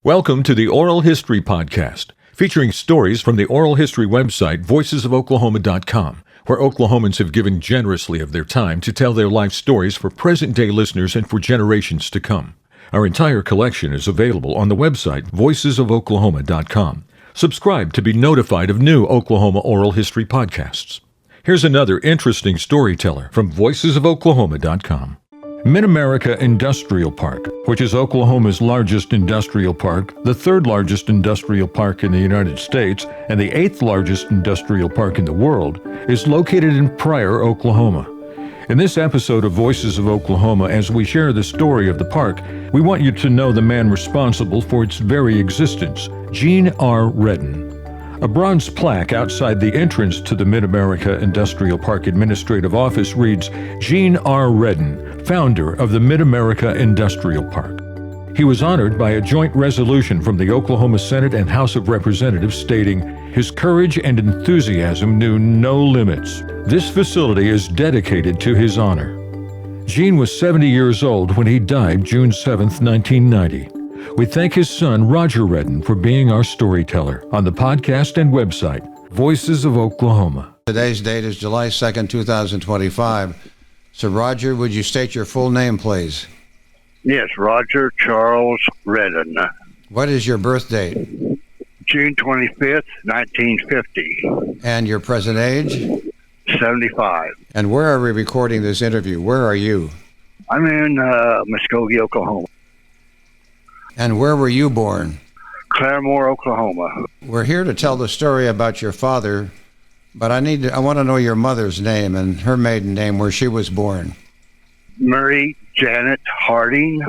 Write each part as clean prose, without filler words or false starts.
Welcome to the Oral History Podcast, featuring stories from the oral history website voicesofoklahoma.com, where Oklahomans have given generously of their time to tell their life stories for present-day listeners and for generations to come. Our entire collection is available on the website voicesofoklahoma.com. Subscribe to be notified of new Oklahoma oral history podcasts. Here's another interesting storyteller from voicesofoklahoma.com. MidAmerica Industrial Park, which is Oklahoma's largest industrial park, the third largest industrial park in the United States, and the eighth largest industrial park in the world, is located in Pryor, Oklahoma. In this episode of Voices of Oklahoma, as we share the story of the park, we want you to know the man responsible for its very existence, Gene R. Redden. A bronze plaque outside the entrance to the MidAmerica Industrial Park Administrative Office reads, Gene R. Redden, founder of the MidAmerica Industrial Park. He was honored by a joint resolution from the Oklahoma Senate and House of Representatives stating, his courage and enthusiasm knew no limits. This facility is dedicated to his honor. Gene was 70 years old when he died June 7, 1990. We thank his son, Roger Redden, for being our storyteller on the podcast and website, Voices of Oklahoma. Today's date is July 2nd, 2025. So, Roger, would you state your full name, please? Yes, Roger Charles Redden. What is your birth date? June 25th, 1950. And your present age? 75. And where are we recording this interview? Where are you? I'm in Muskogee, Oklahoma. And where were you born? Claremore, Oklahoma. We're here to tell the story about your father, but I want to know your mother's name and her maiden name, where she was born. Mary Janet Harding,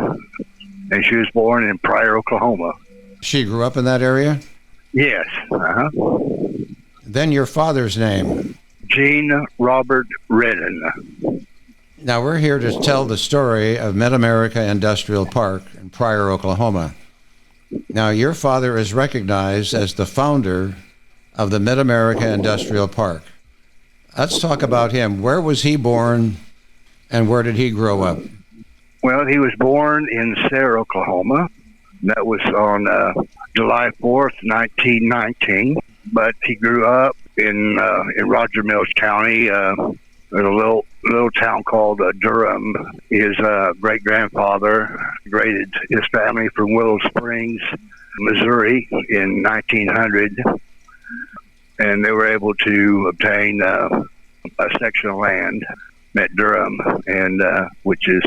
and she was born in Pryor, Oklahoma. She grew up in that area? Yes. Then your father's name? Gene Robert Redden. Now, we're here to tell the story of MidAmerica Industrial Park in Pryor, Oklahoma. Now, your father is recognized as the founder of the MidAmerica Industrial Park. Let's talk about him. Where was he born, and where did he grow up? Well, he was born in Sayre, Oklahoma. That was on July 4th, 1919. But he grew up in Roger Mills County, in a little town called Durham. His great-grandfather graded his family from Willow Springs, Missouri in 1900, and they were able to obtain a section of land at Durham, and which is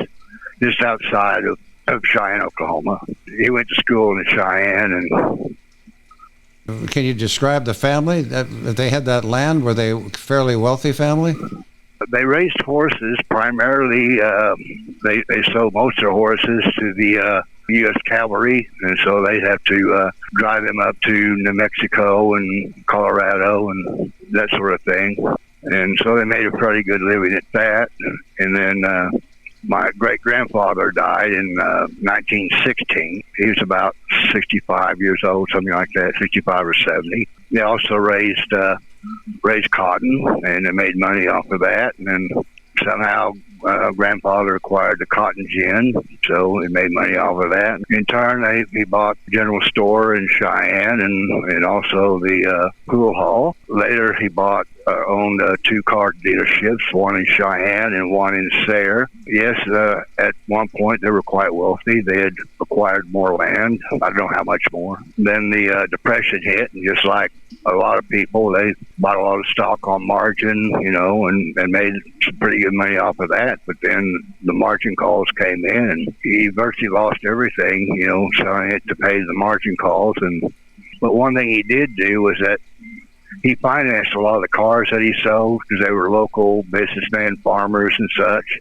just outside of Cheyenne, Oklahoma. He went to school in Cheyenne. And can you describe the family? That they had that land? Were they a fairly wealthy family? They raised horses primarily. They sold most of their horses to the U.S. Cavalry, and so they'd have to drive them up to New Mexico and Colorado and that sort of thing. And so they made a pretty good living at that. And then my great-grandfather died in 1916. He was about 65 years old, something like that, 65 or 70. They also raised cotton, and they made money off of that. And then somehow grandfather acquired the cotton gin, so he made money off of that. In turn, he bought the general store in Cheyenne and also the pool hall. Later, he owned two car dealerships, one in Cheyenne and one in Sayre. Yes, at one point they were quite wealthy. They had acquired more land. I don't know how much more. Then the Depression hit, and just like a lot of people, they bought a lot of stock on margin, and made some pretty good money off of that. But then the margin calls came in, and he virtually lost everything, selling it to pay the margin calls. But one thing he did do was that he financed a lot of the cars that he sold because they were local businessmen, farmers, and such.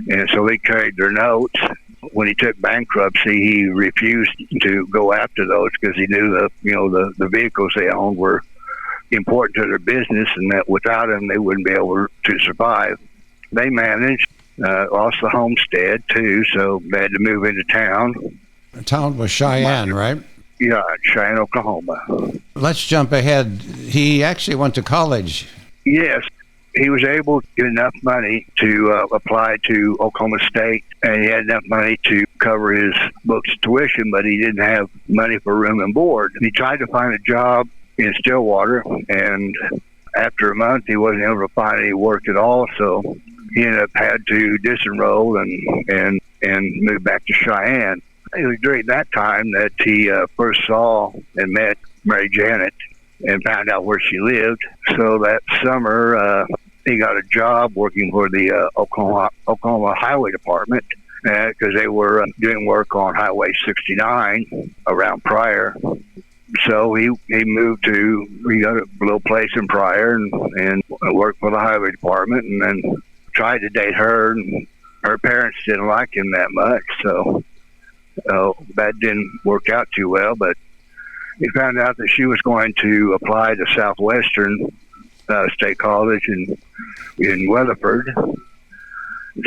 And so they carried their notes. When he took bankruptcy, he refused to go after those because he knew the vehicles they owned were important to their business, and that without them they wouldn't be able to survive. They managed, lost the homestead too, so they had to move into town. The town was Cheyenne, right? Yeah, Cheyenne, Oklahoma. Let's jump ahead. He actually went to college. Yes. he was able to get enough money to apply to Oklahoma State, and he had enough money to cover his books tuition, but he didn't have money for room and board. He tried to find a job in Stillwater, and after a month, he wasn't able to find any work at all, so he ended up had to disenroll and move back to Cheyenne. It was during that time that he first saw and met Mary Janet and found out where she lived. So that summer, he got a job working for the Oklahoma Highway Department because they were doing work on Highway 69 around Pryor. So he got a little place in Pryor and worked for the Highway Department, and then tried to date her, and her parents didn't like him that much, so that didn't work out too well. But he found out that she was going to apply to Southwestern State College in Weatherford.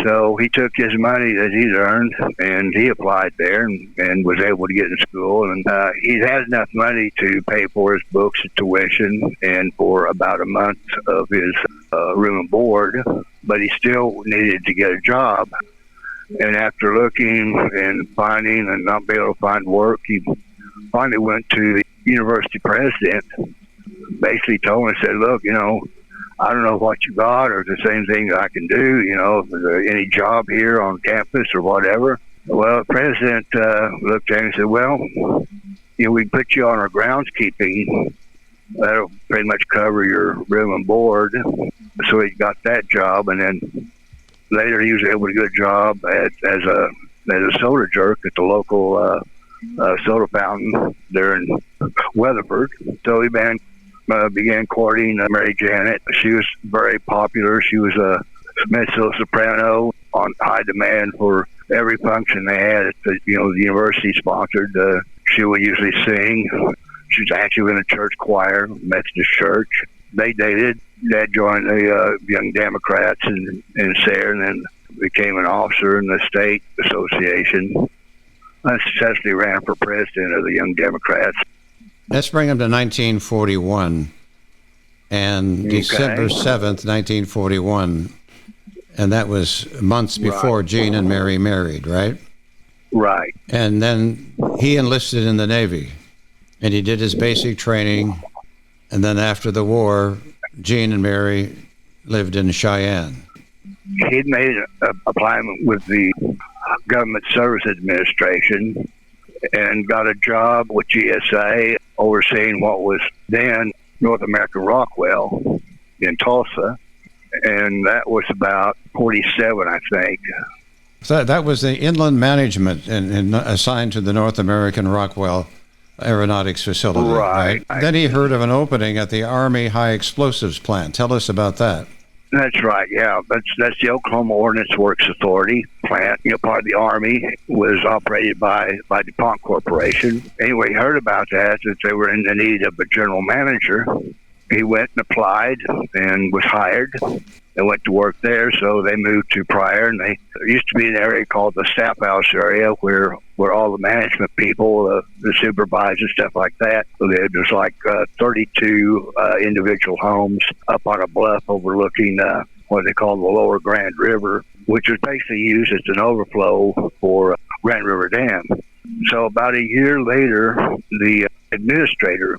So he took his money that he'd earned and he applied there and was able to get in school. And he had enough money to pay for his books and tuition and for about a month of his room and board, but he still needed to get a job. And after looking and finding and not being able to find work, he finally went to the university president, basically told him, said, look, I don't know what you got or the same thing that I can do, if there's any job here on campus or whatever. Well, the president looked at him and said, well, we can put you on our groundskeeping. That'll pretty much cover your room and board. So he got that job, and then later he was able to get a job as a soda jerk at the local soda fountain there in Weatherford. So he began courting Mary Janet. She was very popular. She was a mezzo-soprano on high demand for every function they had at the university sponsored. She would usually sing. She was actually in a church choir, Methodist church. They dated. Dad joined the Young Democrats in Sayre, and then became an officer in the state association. Unsuccessfully ran for president of the Young Democrats. Let's bring him to 1941, and December 7th, 1941, and that was months before Gene and Mary married, right? Right. And then he enlisted in the Navy, and he did his basic training, and then after the war, Gene and Mary lived in Cheyenne. He'd made an appointment with the Government Service Administration and got a job with GSA overseeing what was then North American Rockwell in Tulsa, and that was about 47, I think. So that was the inland management and assigned to the North American Rockwell Aeronautics Facility, right? Then he heard of an opening at the Army High Explosives Plant. Tell us about that. That's right, yeah. That's the Oklahoma Ordnance Works Authority plant. Part of the Army was operated by DuPont Corporation. Anyway, he heard about that they were in the need of a general manager. He went and applied and was hired and went to work there. So they moved to Pryor, and there used to be an area called the Staff House area where all the management people, the supervisors, stuff like that, lived. There's like 32 individual homes up on a bluff overlooking what they call the Lower Grand River, which was basically used as an overflow for Grand River Dam. So about a year later, the administrator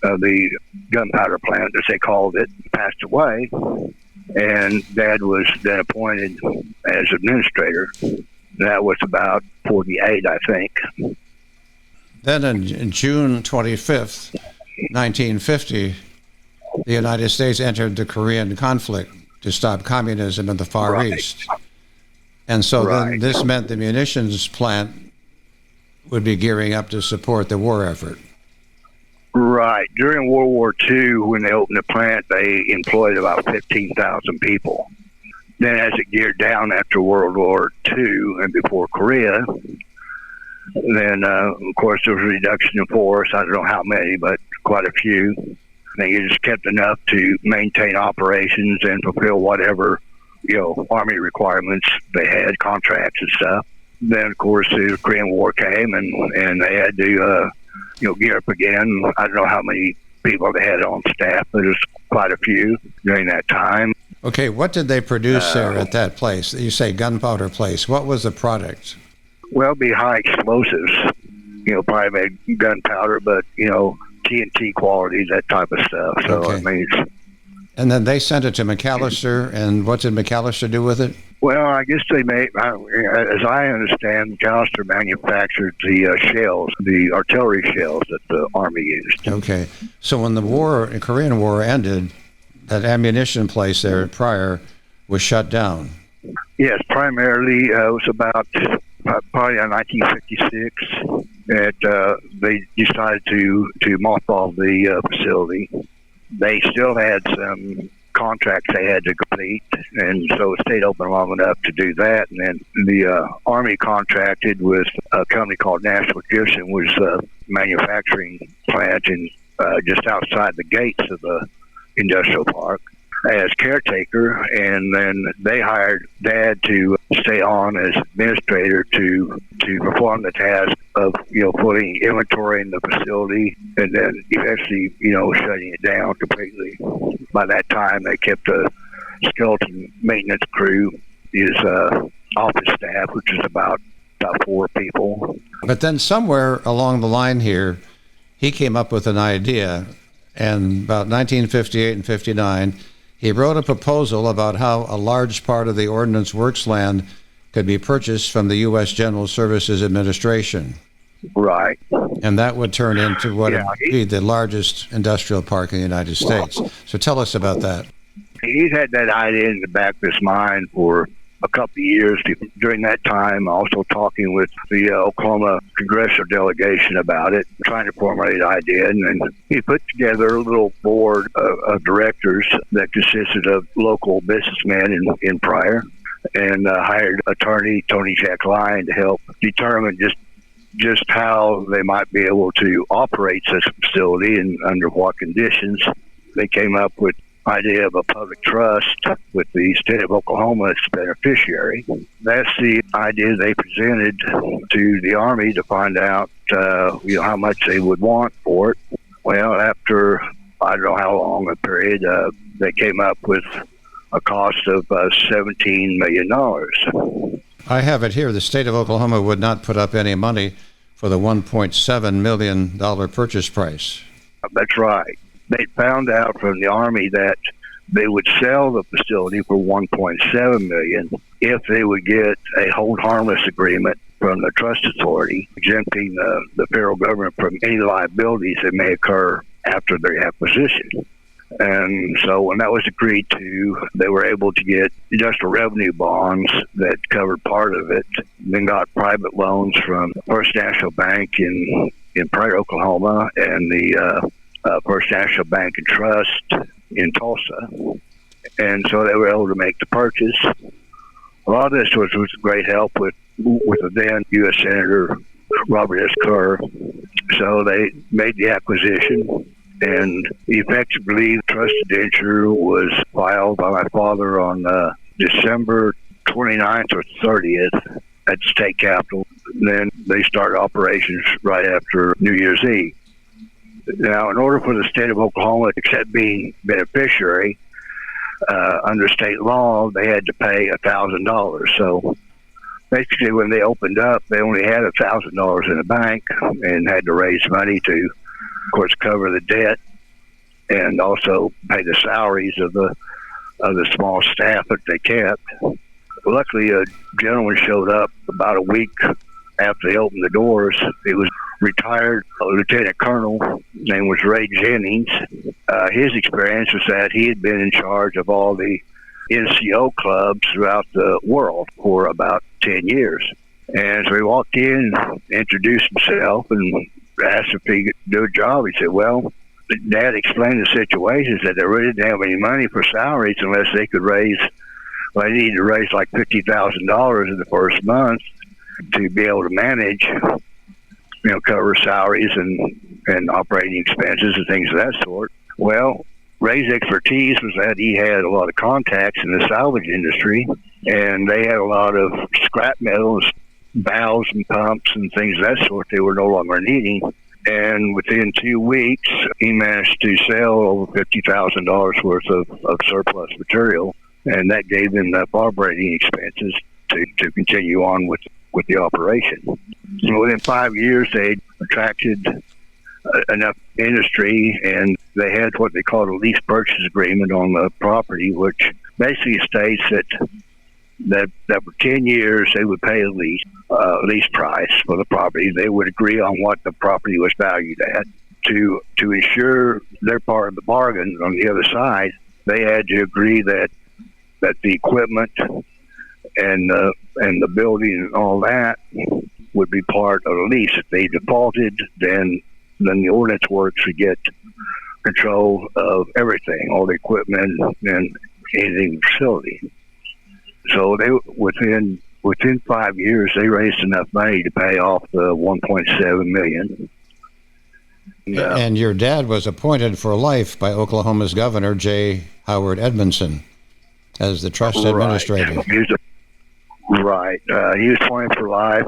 of the gunpowder plant, as they called it, passed away, and Dad was then appointed as administrator. That was about 48, I think. Then on June 25th, 1950, the United States entered the Korean conflict to stop communism in the Far East. And so then this meant the munitions plant would be gearing up to support the war effort. Right. During World War II, when they opened the plant, they employed about 15,000 people. Then as it geared down after World War II and before Korea, then, of course, there was a reduction in force. I don't know how many, but quite a few. I think it just kept enough to maintain operations and fulfill whatever, Army requirements they had, contracts and stuff. Then, of course, the Korean War came, and they had to, gear up again. I don't know how many people they had on staff, but it was quite a few during that time. Okay, what did they produce there at that place? You say gunpowder place. What was the product? Well, it'd be high explosives. Probably made gunpowder, but, TNT quality, that type of stuff. So, Okay. And then they sent it to McAllister, and what did McAllister do with it? Well, I guess they made, as I understand, McAllister manufactured the shells, the artillery shells that the Army used. Okay. So when the Korean War ended, that ammunition place there at Pryor was shut down. Yes, primarily it was about probably in 1956 that they decided to mothball the facility. They still had some contracts they had to complete, and so it stayed open long enough to do that. And then the Army contracted with a company called National Gypsum, was a manufacturing plant in just outside the gates of the industrial park, as caretaker, and then they hired Dad to stay on as administrator to perform the task of putting inventory in the facility, and then eventually shutting it down completely. By that time, they kept a skeleton maintenance crew, his office staff, which is about 4 people. But then somewhere along the line here, he came up with an idea, and about 1958 and 59. He wrote a proposal about how a large part of the Ordnance Works land could be purchased from the U.S. General Services Administration. Right. And that would turn into what would be the largest industrial park in the United States. So tell us about that. He's had that idea in the back of his mind for a couple of years. During that time, also talking with the Oklahoma congressional delegation about it, trying to formulate an idea. And he put together a little board of directors that consisted of local businessmen in Pryor, and hired attorney Tony Jack Lyon to help determine just how they might be able to operate such a facility and under what conditions. They came up with idea of a public trust with the state of Oklahoma as beneficiary. That's the idea they presented to the Army to find out, how much they would want for it. Well, after I don't know how long a period, they came up with a cost of $17 million. I have it here. The state of Oklahoma would not put up any money for the $1.7 million purchase price. That's right. They found out from the Army that they would sell the facility for $1.7 million if they would get a hold harmless agreement from the trust authority, exempting the federal government from any liabilities that may occur after their acquisition. And so when that was agreed to, they were able to get industrial revenue bonds that covered part of it, then got private loans from First National Bank in Pryor, Oklahoma, and the First National Bank and Trust in Tulsa. And so they were able to make the purchase. A lot of this was great help with the then U.S. Senator Robert S. Kerr. So they made the acquisition, and effectively, the trust indenture was filed by my father on December 29th or 30th at the state capitol. Then they started operations right after New Year's Eve. Now, in order for the state of Oklahoma to accept being beneficiary, under state law, they had to pay $1,000. So basically, when they opened up, they only had $1,000 in the bank and had to raise money to, of course, cover the debt and also pay the salaries of the small staff that they kept. Luckily, a gentleman showed up about a week after they opened the doors. He was retired lieutenant colonel. His name was Ray Jennings. His experience was that he had been in charge of all the NCO clubs throughout the world for about 10 years. And so he walked in, introduced himself, and asked if he could do a job. He said, well, Dad explained the situation, that they really didn't have any money for salaries unless they could raise, they needed to raise like $50,000 in the first month to be able to manage, cover salaries and operating expenses and things of that sort. Well, Ray's expertise was that he had a lot of contacts in the salvage industry, and they had a lot of scrap metals, valves and pumps and things of that sort they were no longer needing. And within 2 weeks, he managed to sell over $50,000 worth of surplus material and that gave them the operating expenses to continue on with the operation. So within 5 years, they attracted enough industry, and they had what they called a lease purchase agreement on the property, which basically states that for 10 years they would pay a lease price for the property. They would agree on what the property was valued at. To ensure their part of the bargain on the other side, they had to agree that the equipment and the building and all that would be part of the lease. If they defaulted, then the ordinance works would get control of everything, all the equipment and anything in the facility. So they within 5 years they raised enough money to pay off the $1.7 million. And your dad was appointed for life by Oklahoma's governor, J. Howard Edmondson, as the trust administrator. He was appointed for life.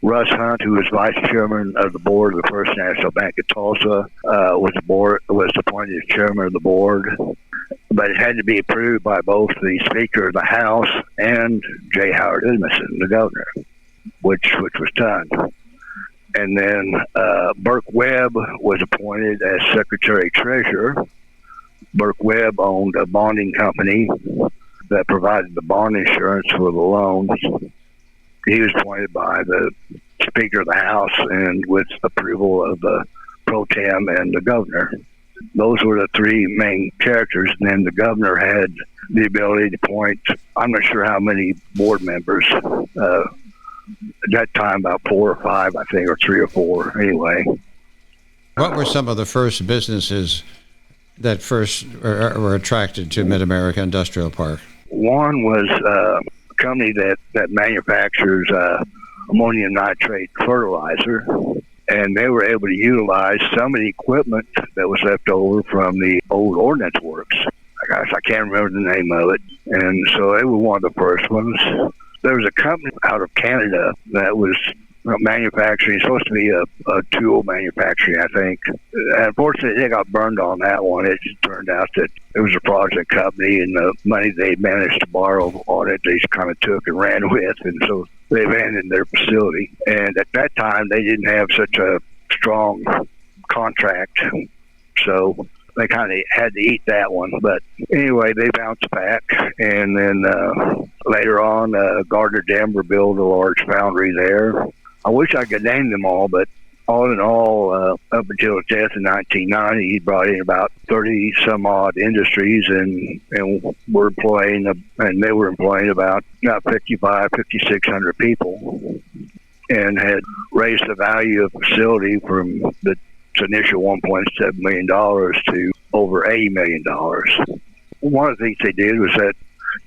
Russ Hunt, who was vice chairman of the board of the First National Bank of Tulsa, was appointed as chairman of the board. But it had to be approved by both the Speaker of the House and J. Howard Edmondson, the governor, which was done. And then Burke Webb was appointed as Secretary-Treasurer. Burke Webb owned a bonding company that provided the bond insurance for the loans. He was appointed by the Speaker of the House and with approval of the pro tem and the governor. Those were the three main characters. And then the governor had the ability to appoint, I'm not sure how many board members. At that time, about 4 or 5, I think, or 3 or 4, anyway. What were some of the first businesses that first were attracted to MidAmerica Industrial Park? One was a company that manufactures ammonium nitrate fertilizer, and they were able to utilize some of the equipment that was left over from the old ordnance works. Gosh, I can't remember the name of it. And so they were one of the first ones. There was a company out of Canada that was manufacturing, supposed to be a tool manufacturing, I think. Unfortunately, they got burned on that one. It just turned out that it was a project company, and the money they managed to borrow on it, they just kind of took and ran with, and so they abandoned their facility. And at that time, they didn't have such a strong contract, so they kind of had to eat that one. But anyway, they bounced back, and then later on, Gardner Denver built a large foundry there. I wish I could name them all, but all in all, up until his death in 1990, he brought in about 30 some odd industries, and were employing, and they were employing about 5,600 people, and had raised the value of the facility from the initial $1.7 million to over $80 million. One of the things they did was that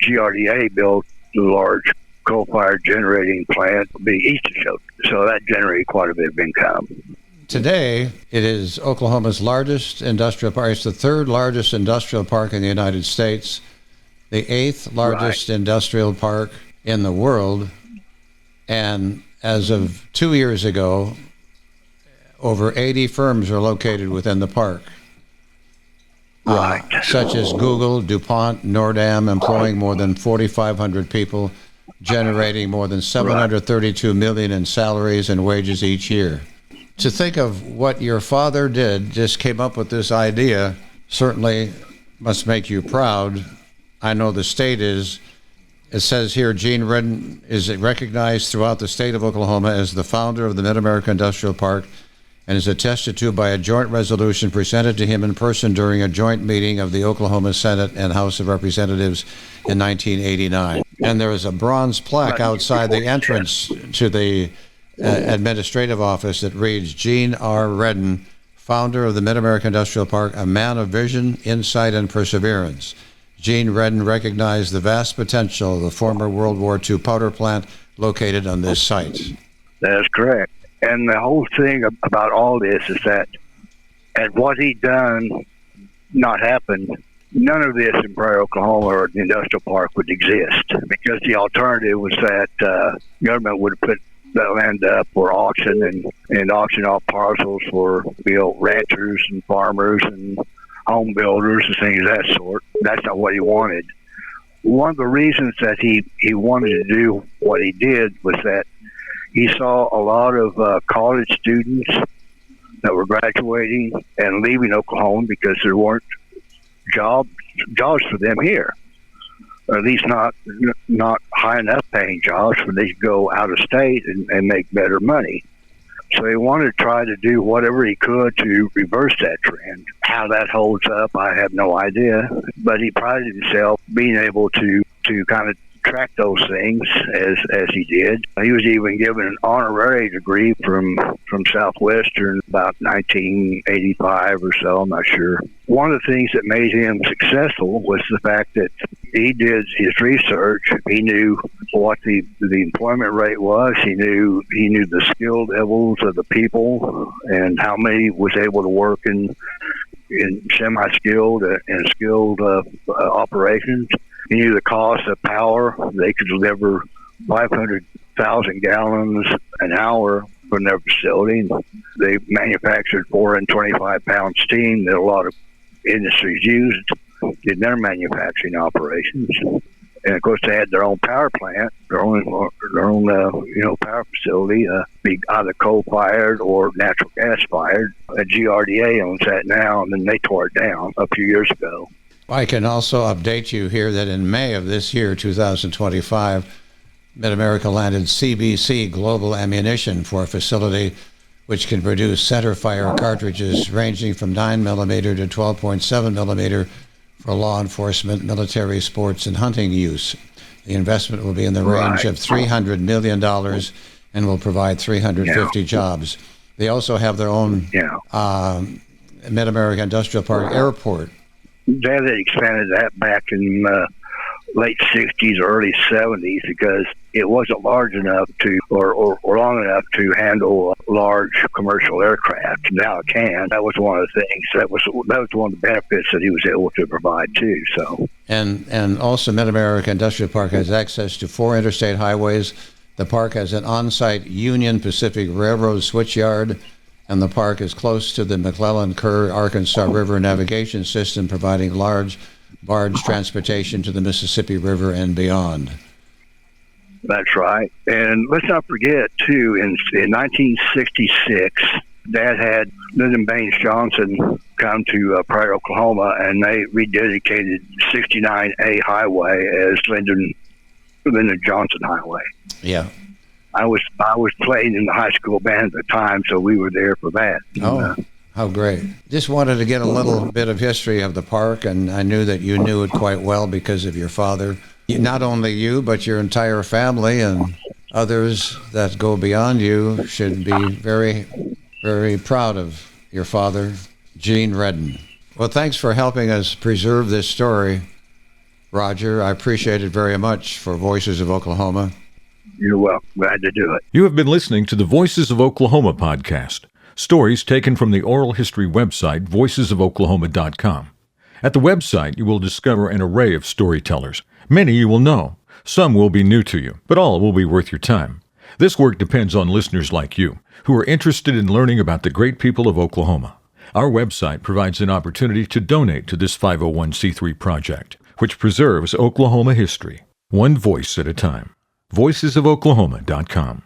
GRDA built the large coal-fired generating plant east of Choate, so that generated quite a bit of income. Today, it is Oklahoma's largest industrial park. It's the third largest industrial park in the United States, the eighth largest industrial park in the world, and as of 2 years ago, over 80 firms are located within the park. Such as Google, DuPont, Nordam, employing more than 4,500 people, generating more than $732 million in salaries and wages each year. To think of what your father did, just came up with this idea, certainly must make you proud. I know the state is. It says here, Gene Redden is recognized throughout the state of Oklahoma as the founder of the MidAmerica Industrial Park, and is attested to by a joint resolution presented to him in person during a joint meeting of the Oklahoma Senate and House of Representatives in 1989. And there is a bronze plaque outside the entrance to the administrative office that reads, Gene R. Redden, founder of the MidAmerica Industrial Park, a man of vision, insight, and perseverance. Gene Redden recognized the vast potential of the former World War II powder plant located on this site. That's correct. And the whole thing about all this is that had what he done not happened, none of this in Pryor, Oklahoma, or the industrial park would exist, because the alternative was that government would have put that land up for auction and auction off parcels for ranchers and farmers and home builders and things of that sort. That's not what he wanted. one of the reasons that he wanted to do what he did was that he saw a lot of college students that were graduating and leaving Oklahoma because there weren't jobs for them here, or at least not high enough paying jobs where they could go out of state and make better money. So he wanted to try to do whatever he could to reverse that trend. How that holds up, I have no idea. But he prided himself being able to kind of track those things as he did. He was even given an honorary degree from Southwestern about 1985 or so, I'm not sure. One of the things that made him successful was the fact that he did his research. He knew what the employment rate was. He knew the skill levels of the people and how many was able to work in semi-skilled and skilled operations. He knew the cost of power. They could deliver 500,000 gallons an hour from their facility. They manufactured 425-pound steam that a lot of industries used in their manufacturing operations. And of course, they had their own power plant, their own power facility, be either coal-fired or natural gas-fired. GRDA owns that now, and then they tore it down a few years ago. I can also update you here that in May of this year, 2025, MidAmerica landed CBC Global Ammunition for a facility which can produce centerfire cartridges ranging from 9mm to 12.7mm for law enforcement, military, sports, and hunting use. The investment will be in the range of $300 million and will provide 350 jobs. They also have their own MidAmerica Industrial Park airport. They had expanded that back in late 60s or early 70s because it wasn't large enough or long enough to handle large commercial aircraft. Now it can. That was one of the things. That was one of the benefits that he was able to provide too. So and also MidAmerica Industrial Park has access to 4 interstate highways. The park has an on-site Union Pacific Railroad switchyard, and the park is close to the McClellan-Kerr Arkansas River navigation system, providing large barge transportation to the Mississippi River and beyond. That's right. And let's not forget, too, in 1966, Dad had Lyndon Baines Johnson come to Pryor, Oklahoma, and they rededicated 69A Highway as Lyndon Johnson Highway. Yeah. I was playing in the high school band at the time, so we were there for that. Oh, how great. Just wanted to get a little bit of history of the park, and I knew that you knew it quite well because of your father. Not only you, but your entire family and others that go beyond you should be very, very proud of your father, Gene Redden. Well, thanks for helping us preserve this story, Roger. I appreciate it very much for Voices of Oklahoma. You're welcome. Glad to do it. You have been listening to the Voices of Oklahoma podcast, stories taken from the oral history website, voicesofoklahoma.com. At the website, you will discover an array of storytellers. Many you will know. Some will be new to you, but all will be worth your time. This work depends on listeners like you, who are interested in learning about the great people of Oklahoma. Our website provides an opportunity to donate to this 501c3 project, which preserves Oklahoma history, one voice at a time. voicesofoklahoma.com